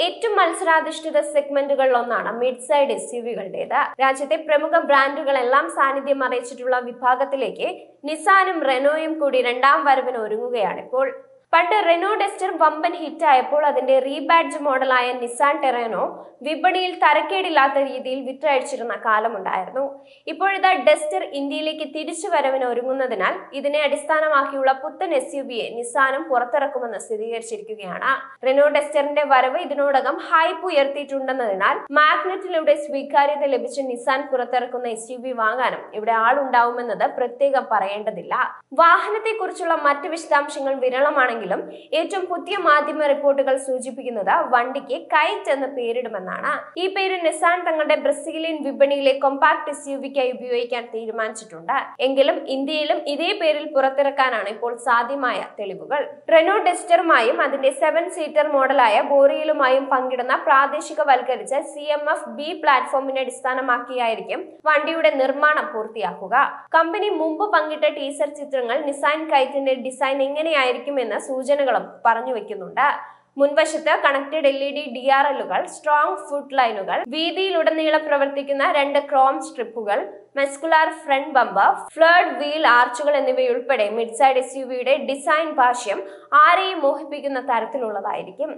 ഏറ്റവും മത്സരാധിഷ്ഠിത സെഗ്മെന്റുകളിൽ ഒന്നാണ് mid side എസ്യുവികളുടേത്. രാജ്യത്തെ പ്രമുഖ ബ്രാൻഡുകളെല്ലാം സാന്നിധ്യം അറിയിച്ചിട്ടുള്ള വിഭാഗത്തിലേക്ക് നിസാനും റെനോയും കൂടി രണ്ടാം വരവിന് ഒരുങ്ങുകയാണിപ്പോൾ. പണ്ട് റെനോ ഡസ്റ്റർ വമ്പൻ ഹിറ്റായപ്പോൾ അതിന്റെ റീബാഡ്ജ് മോഡലായ നിസാൻ ടെറേനോ വിപണിയിൽ തരക്കേടില്ലാത്ത രീതിയിൽ വിറ്റഴിച്ചിരുന്ന കാലമുണ്ടായിരുന്നു. ഇപ്പോഴിതാ ഡസ്റ്റർ ഇന്ത്യയിലേക്ക് തിരിച്ചു വരവിന് ഒരുങ്ങുന്നതിനാൽ ഇതിനെ അടിസ്ഥാനമാക്കിയുള്ള പുത്തൻ എസ്യുവിയെ നിസാനും പുറത്തിറക്കുമെന്ന് സ്ഥിരീകരിച്ചിരിക്കുകയാണ്. റെനോ ഡസ്റ്ററിന്റെ വരവ് ഇതിനോടകം ഹൈപ്പ് ഉയർത്തിയിട്ടുണ്ടെന്നതിനാൽ മാഗ്നറ്റിലൂടെ സ്വീകാര്യത ലഭിച്ച നിസാൻ പുറത്തിറക്കുന്ന എസ്യുവി വാങ്ങാനും ഇവിടെ ആളുണ്ടാവുമെന്നത് പ്രത്യേകം പറയേണ്ടതില്ല. വാഹനത്തെക്കുറിച്ചുള്ള മറ്റ് വിശദാംശങ്ങൾ വിരളമാണ്. ഏറ്റവും പുതിയ മാധ്യമ റിപ്പോർട്ടുകൾ സൂചിപ്പിക്കുന്നത് വണ്ടിക്ക് കൈറ്റ് എന്ന് പേരിടുമെന്നാണ്. ഈ പേര് നിസാൻ തങ്ങളുടെ ബ്രസീലിയൻ വിപണിയിലെ കോമ്പാക്ട് എസ്യുവിക്കായി ഉപയോഗിക്കാൻ തീരുമാനിച്ചിട്ടുണ്ട്. എങ്കിലും ഇന്ത്യയിലും ഇതേ പേരിൽ പുറത്തിറക്കാനാണ് ഇപ്പോൾ സാധ്യമായ തെളിവുകൾ. റെനോ ഡസ്റ്ററുമായും അതിന്റെ 7 സീറ്റർ മോഡലായ ബോറിയലുമായും പങ്കിടുന്ന പ്രാദേശികവൽക്കരിച്ച CMF-B പ്ലാറ്റ്ഫോമിനെ അടിസ്ഥാനമാക്കിയായിരിക്കും വണ്ടിയുടെ നിർമ്മാണം പൂർത്തിയാക്കുക. കമ്പനി മുമ്പ് പങ്കിട്ട ടീസർ ചിത്രങ്ങൾ നിസാൻ കൈറ്റിന്റെ ഡിസൈൻ എങ്ങനെയായിരിക്കുമെന്ന് സൂചനകളും പറഞ്ഞു വെക്കുന്നുണ്ട്. മുൻവശത്ത് കണക്റ്റഡ് LED DRLുകൾ, സ്ട്രോങ് ഫുട് ലൈനുകൾ, വീതിയിലുടനീളം പ്രവർത്തിക്കുന്ന 2 ക്രോം സ്ട്രിപ്പുകൾ, muscular front bumper, flared wheel ആർച്ചുകൾ എന്നിവയുൾപ്പെടെ മിഡ് സൈഡ് എസ്യുവിയുടെ ഡിസൈൻ ഭാഷ്യം ആരെയും മോഹിപ്പിക്കുന്ന തരത്തിലുള്ളതായിരിക്കും.